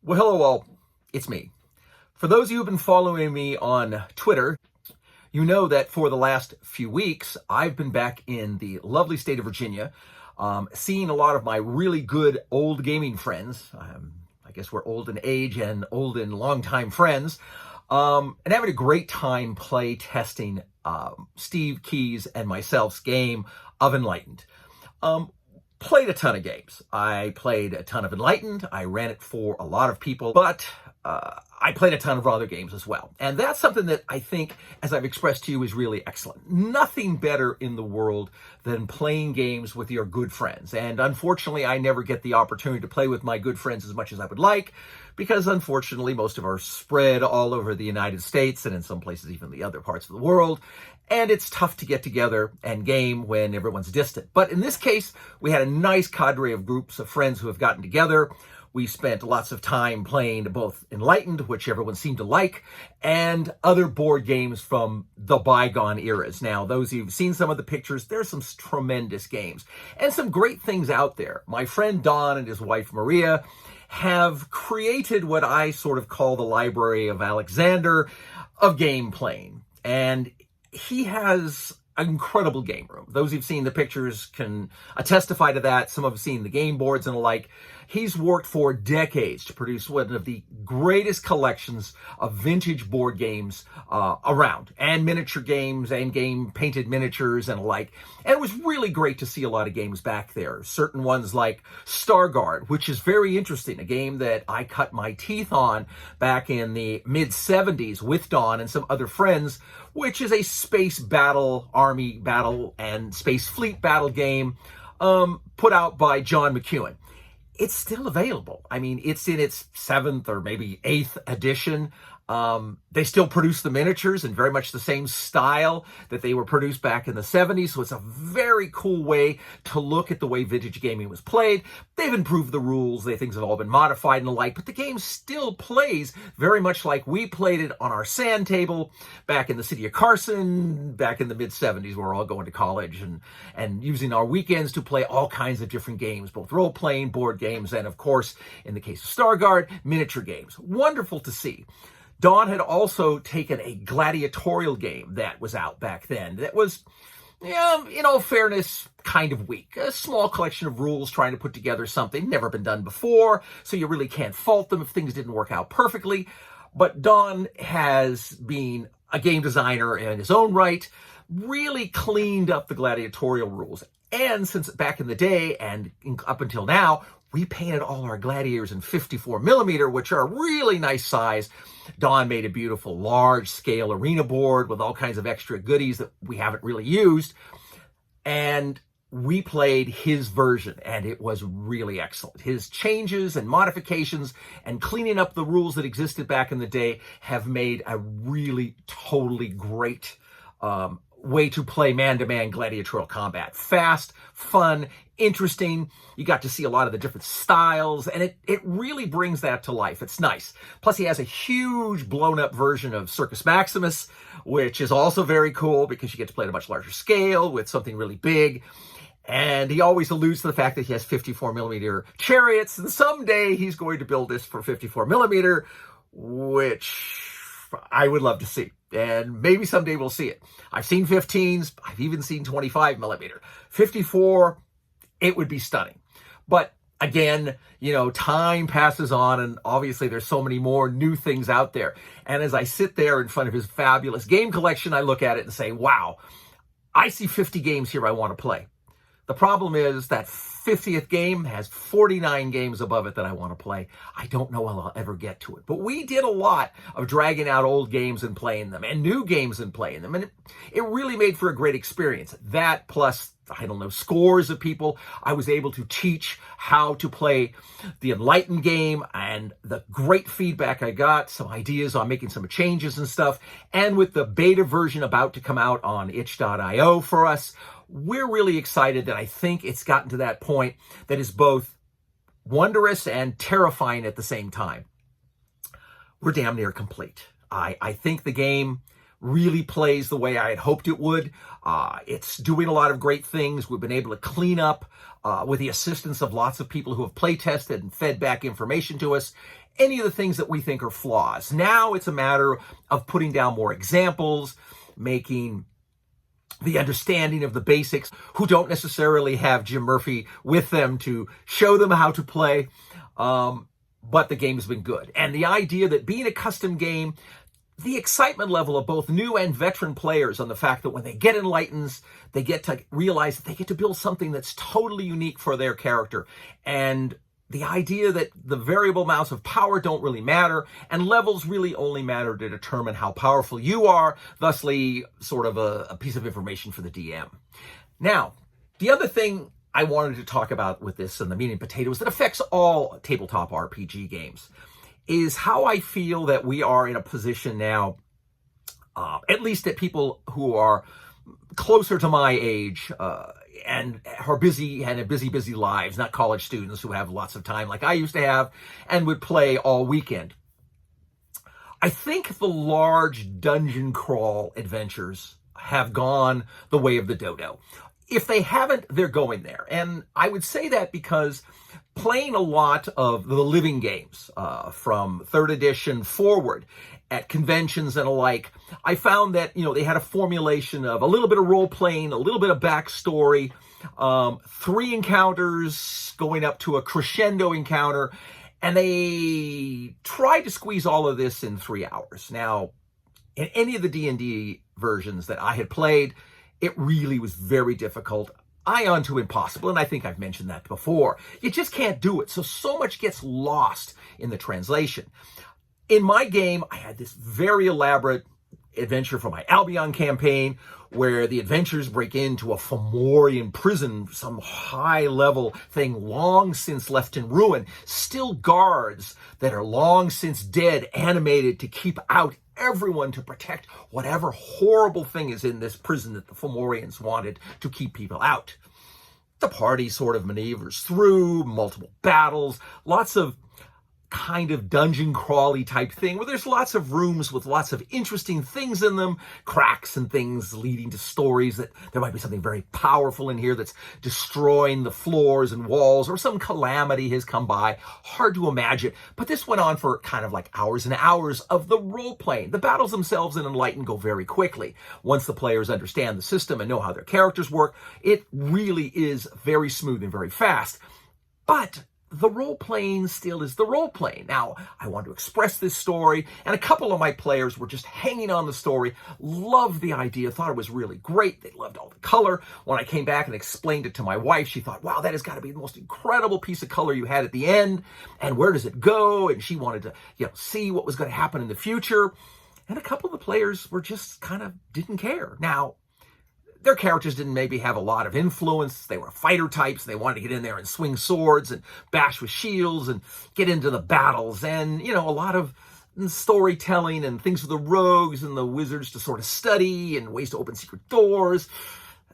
Well, hello all, it's me. For those of you who've been following me on Twitter, you know that for the last few weeks, I've been back in the lovely state of Virginia, seeing a lot of my really good old gaming friends. I guess we're old in age and old in longtime friends, and having a great time play testing Steve Key's and myself's game of Enlightened. Played a ton of games. I played a ton of Enlightened. I ran it for a lot of people, but I played a ton of other games as well. And that's something that I think, as I've expressed to you, is really excellent. Nothing better in the world than playing games with your good friends. And unfortunately, I never get the opportunity to play with my good friends as much as I would like, because unfortunately, most of us are spread all over the United States and in some places even the other parts of the world. And it's tough to get together and game when everyone's distant. But in this case, we had a nice cadre of groups of friends who have gotten together. We spent lots of time playing both Enlightened, which everyone seemed to like, and other board games from the bygone eras. Now, those who've seen some of the pictures, there's some tremendous games and some great things out there. My friend Don and his wife Maria have created what I sort of call the Library of Alexander of game playing. And he has an incredible game room. Those who've seen the pictures can testify to that. Some have seen the game boards and the like. He's worked for decades to produce one of the greatest collections of vintage board games around, and miniature games and game painted miniatures and the like. And it was really great to see a lot of games back there. Certain ones like Stargard, which is very interesting, a game that I cut my teeth on back in the mid-70s with Don and some other friends, which is a space battle, army battle, and space fleet battle game put out by John McEwen. It's still available. I mean, it's in its 7th or maybe 8th edition. They still produce the miniatures in very much the same style that they were produced back in the 70s. So it's a very cool way to look at the way vintage gaming was played. They've improved the rules. Things have all been modified and the like, but the game still plays very much like we played it on our sand table back in the city of Carson, back in the mid-70s. We were all going to college and using our weekends to play all kinds of different games, both role-playing, board games, and of course, in the case of Stargard, miniature games. Wonderful to see. Don had also taken a gladiatorial game that was out back then that was, in all fairness, kind of weak. A small collection of rules trying to put together something never been done before, so you really can't fault them if things didn't work out perfectly. But Don has been a game designer in his own right, really cleaned up the gladiatorial rules. And since back in the day and up until now, we painted all our gladiators in 54 millimeter, which are a really nice size. Don made a beautiful large-scale arena board with all kinds of extra goodies that we haven't really used. And we played his version, and it was really excellent. His changes and modifications and cleaning up the rules that existed back in the day have made a really totally great way to play man-to-man gladiatorial combat. Fast, fun, interesting. You got to see a lot of the different styles, and it really brings that to life. It's nice. Plus, he has a huge blown-up version of Circus Maximus, which is also very cool because you get to play at a much larger scale with something really big. And he always alludes to the fact that he has 54 millimeter chariots, and someday he's going to build this for 54 millimeter, which I would love to see. And maybe someday we'll see it. I've seen 15s. I've even seen 25 millimeter. 54, it would be stunning. But again, time passes on, and obviously there's so many more new things out there. And as I sit there in front of his fabulous game collection, I look at it and say, wow, I see 50 games here I want to play. The problem is that 50th game has 49 games above it that I want to play. I don't know how I'll ever get to it. But we did a lot of dragging out old games and playing them, and new games and playing them. And it really made for a great experience. That plus, scores of people I was able to teach how to play the Enlightened game, and the great feedback I got, some ideas on making some changes and stuff. And with the beta version about to come out on itch.io for us, we're really excited that I think it's gotten to that point that is both wondrous and terrifying at the same time. We're damn near complete. I think the game really plays the way I had hoped it would. It's doing a lot of great things. We've been able to clean up with the assistance of lots of people who have play tested and fed back information to us. any of the things that we think are flaws. Now it's a matter of putting down more examples, making the understanding of the basics, who don't necessarily have Jim Murphy with them to show them how to play. But the game has been good. And the idea that being a custom game, the excitement level of both new and veteran players on the fact that when they get Enlightened, they get to realize that they get to build something that's totally unique for their character. And the idea that the variable amounts of power don't really matter, and levels really only matter to determine how powerful you are, thusly sort of a piece of information for the DM. Now, the other thing I wanted to talk about with this and the meat and potatoes that affects all tabletop RPG games is how I feel that we are in a position now, at least that people who are closer to my age and are busy and have busy lives, not college students who have lots of time like I used to have and would play all weekend. I think the large dungeon crawl adventures have gone the way of the dodo. If they haven't, they're going there. And I would say that because playing a lot of the living games from 3rd edition forward at conventions and alike, I found that, they had a formulation of a little bit of role-playing, a little bit of backstory, 3 encounters going up to a crescendo encounter, and they tried to squeeze all of this in 3 hours. Now, in any of the D&D versions that I had played, it really was very difficult, on to impossible, and I think I've mentioned that before. You just can't do it, so much gets lost in the translation. In my game, I had this very elaborate adventure from my Albion campaign where the adventurers break into a Fomorian prison, some high-level thing long since left in ruin, still guards that are long since dead, animated to keep out everyone to protect whatever horrible thing is in this prison that the Fomorians wanted to keep people out. The party sort of maneuvers through multiple battles, lots of kind of dungeon crawly type thing where there's lots of rooms with lots of interesting things in them, cracks and things leading to stories that there might be something very powerful in here that's destroying the floors and walls, or some calamity has come by. Hard to imagine. But this went on for kind of like hours and hours of the role-playing. The battles themselves in Enlightened go very quickly. Once the players understand the system and know how their characters work, it really is very smooth and very fast. But the role-playing still is the role-playing. Now, I want to express this story, and a couple of my players were just hanging on the story, loved the idea, thought it was really great. They loved all the color. When I came back and explained it to my wife, she thought, wow, that has got to be the most incredible piece of color you had at the end, and where does it go? And she wanted to, see what was going to happen in the future. And a couple of the players were just kind of didn't care. Now, their characters didn't maybe have a lot of influence. They were fighter types. They wanted to get in there and swing swords and bash with shields and get into the battles. And, a lot of storytelling and things for the rogues and the wizards to sort of study and ways to open secret doors.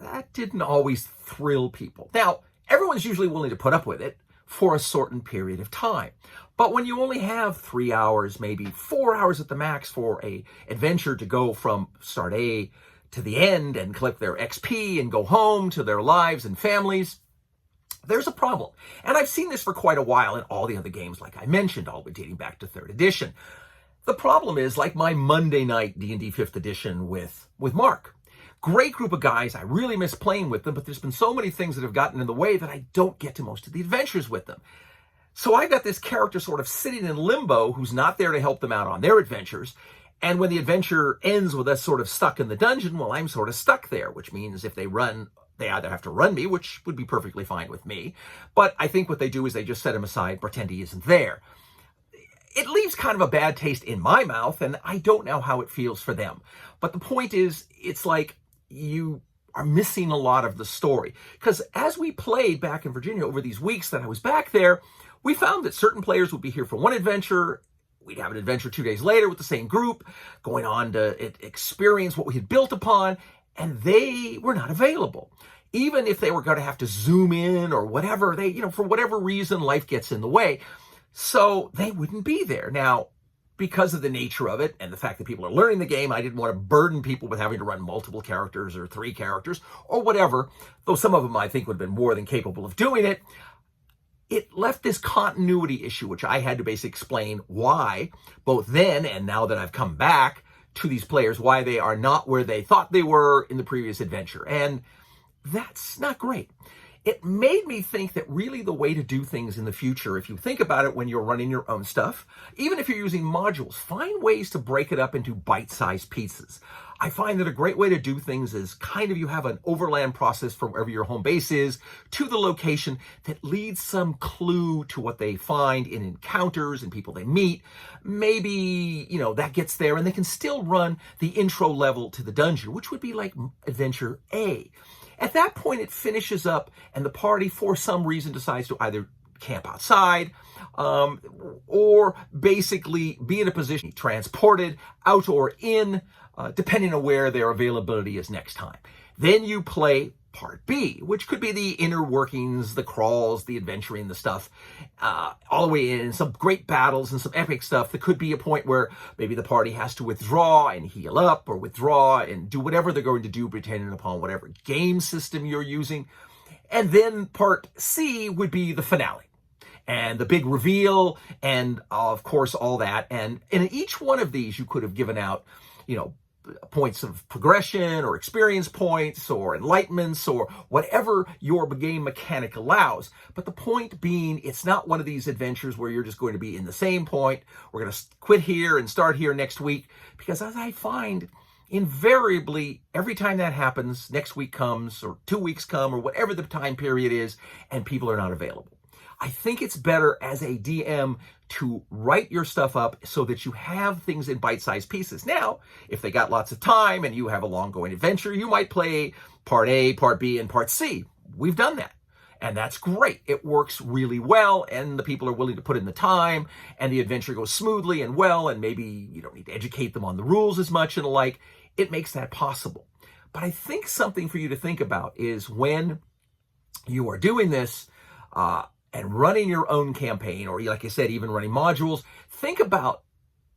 That didn't always thrill people. Now, everyone's usually willing to put up with it for a certain period of time. But when you only have 3 hours, maybe 4 hours at the max for a adventure to go from start A to the end and collect their XP and go home to their lives and families, there's a problem. And I've seen this for quite a while in all the other games, like I mentioned, all the way dating back to 3rd edition. The problem is, like my Monday night D&D 5th edition with Mark. Great group of guys. I really miss playing with them, but there's been so many things that have gotten in the way that I don't get to most of the adventures with them. So I got this character sort of sitting in limbo who's not there to help them out on their adventures. And when the adventure ends with us sort of stuck in the dungeon, well, I'm sort of stuck there, which means if they run, they either have to run me, which would be perfectly fine with me. But I think what they do is they just set him aside, pretend he isn't there. It leaves kind of a bad taste in my mouth, and I don't know how it feels for them. But the point is, it's like you are missing a lot of the story. Because as we played back in Virginia over these weeks that I was back there, we found that certain players would be here for one adventure. We'd have an adventure 2 days later with the same group, going on to experience what we had built upon, and they were not available. Even if they were going to have to zoom in or whatever, they, for whatever reason, life gets in the way. So they wouldn't be there. Now, because of the nature of it and the fact that people are learning the game, I didn't want to burden people with having to run multiple characters or 3 characters or whatever, though some of them I think would have been more than capable of doing it. it left this continuity issue, which I had to basically explain why, both then and now that I've come back to these players, why they are not where they thought they were in the previous adventure. And that's not great. It made me think that really the way to do things in the future, if you think about it when you're running your own stuff, even if you're using modules, find ways to break it up into bite-sized pieces. I find that a great way to do things is kind of you have an overland process from wherever your home base is to the location that leads some clue to what they find in encounters and people they meet. Maybe, that gets there and they can still run the intro level to the dungeon, which would be like Adventure A. At that point, it finishes up and the party, for some reason, decides to either camp outside or basically be in a position to be transported out or in, depending on where their availability is next time. Then you play Part B, which could be the inner workings, the crawls, the adventuring, the stuff, all the way in, some great battles and some epic stuff. There could be a point where maybe the party has to withdraw and heal up or withdraw and do whatever they're going to do, depending upon whatever game system you're using. And then Part C would be the finale and the big reveal and, of course, all that. And in each one of these, you could have given out, points of progression or experience points or enlightenments or whatever your game mechanic allows. But the point being, it's not one of these adventures where you're just going to be in the same point. We're going to quit here and start here next week. Because as I find, invariably, every time that happens, next week comes or 2 weeks come or whatever the time period is, and people are not available. I think it's better as a DM to write your stuff up so that you have things in bite-sized pieces. Now, if they got lots of time and you have a long-going adventure, you might play Part A, Part B, and Part C. We've done that. And that's great. It works really well, and the people are willing to put in the time, and the adventure goes smoothly and well, and maybe you don't need to educate them on the rules as much and the like. It makes that possible. But I think something for you to think about is when you are doing this, and running your own campaign, or like I said, even running modules, think about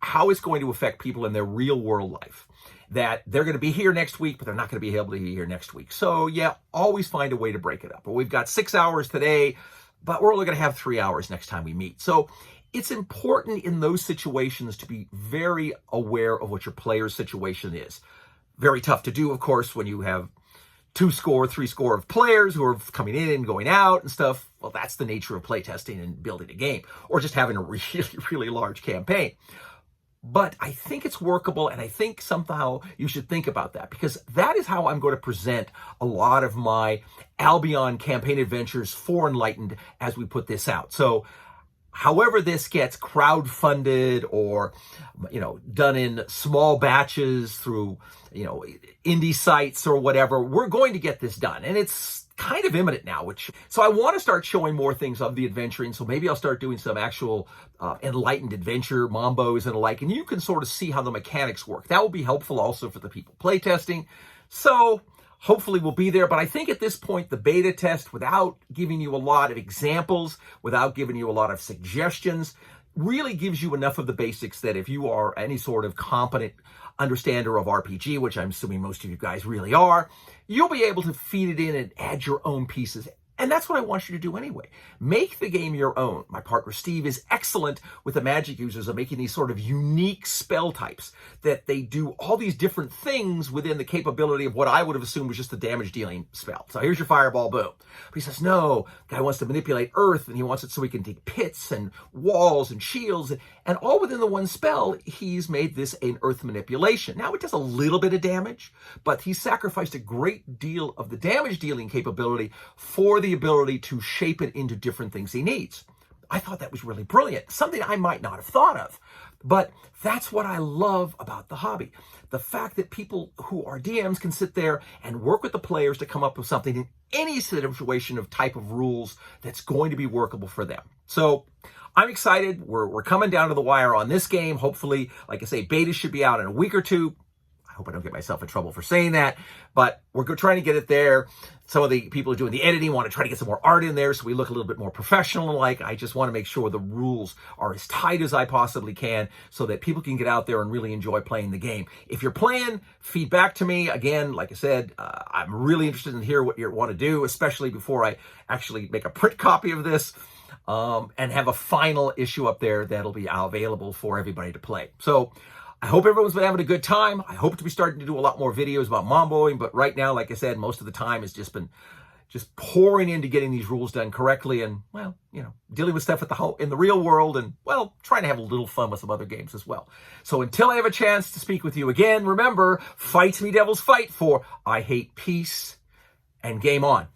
how it's going to affect people in their real world life. That they're going to be here next week, but they're not going to be able to be here next week. So yeah, always find a way to break it up. Well, we've got 6 hours today, but we're only going to have 3 hours next time we meet. So it's important in those situations to be very aware of what your player's situation is. Very tough to do, of course, when you have 2 score, 3 score of players who are coming in and going out and stuff. Well, that's the nature of playtesting and building a game, or just having a really, really large campaign. But I think it's workable, and I think somehow you should think about that, because that is how I'm going to present a lot of my Albion campaign adventures for Enlightened as we put this out. So however this gets crowdfunded or, done in small batches through, indie sites or whatever, we're going to get this done. And it's kind of imminent now, so I want to start showing more things of the adventuring. So maybe I'll start doing some actual Enlightened adventure Mambos and the like, and you can sort of see how the mechanics work. That will be helpful also for the people playtesting. So hopefully we'll be there. But I think at this point, the beta test, without giving you a lot of examples, without giving you a lot of suggestions, really gives you enough of the basics that if you are any sort of competent understander of RPG, which I'm assuming most of you guys really are, you'll be able to feed it in and add your own pieces. And that's what I want you to do anyway. Make the game your own. My partner Steve is excellent with the magic users of making these sort of unique spell types that they do all these different things within the capability of what I would have assumed was just the damage dealing spell. So here's your fireball, boom. But he says, no, guy wants to manipulate earth, and he wants it so he can dig pits and walls and shields, and all within the one spell, he's made this an earth manipulation. Now it does a little bit of damage, but he sacrificed a great deal of the damage dealing capability for the ability to shape it into different things he needs. I thought that was really brilliant, something I might not have thought of. But that's what I love about the hobby. The fact that people who are DMs can sit there and work with the players to come up with something in any situation of type of rules that's going to be workable for them. So I'm excited. We're coming down to the wire on this game. Hopefully, like I say, beta should be out in a week or two. I hope I don't get myself in trouble for saying that, but we're trying to get it there. Some of the people who are doing the editing want to try to get some more art in there so we look a little bit more professional and like. I just want to make sure the rules are as tight as I possibly can so that people can get out there and really enjoy playing the game. If you're playing, feedback to me. Again, like I said, I'm really interested in hearing what you want to do, especially before I actually make a print copy of this. and have a final issue up there that'll be available for everybody to play. So I hope everyone's been having a good time. I hope to be starting to do a lot more videos about Mamboing, but right now, like I said, most of the time has just been pouring into getting these rules done correctly and, well, dealing with stuff in the real world and, well, trying to have a little fun with some other games as well. So until I have a chance to speak with you again, remember, fight me devils fight, for I hate peace, and game on.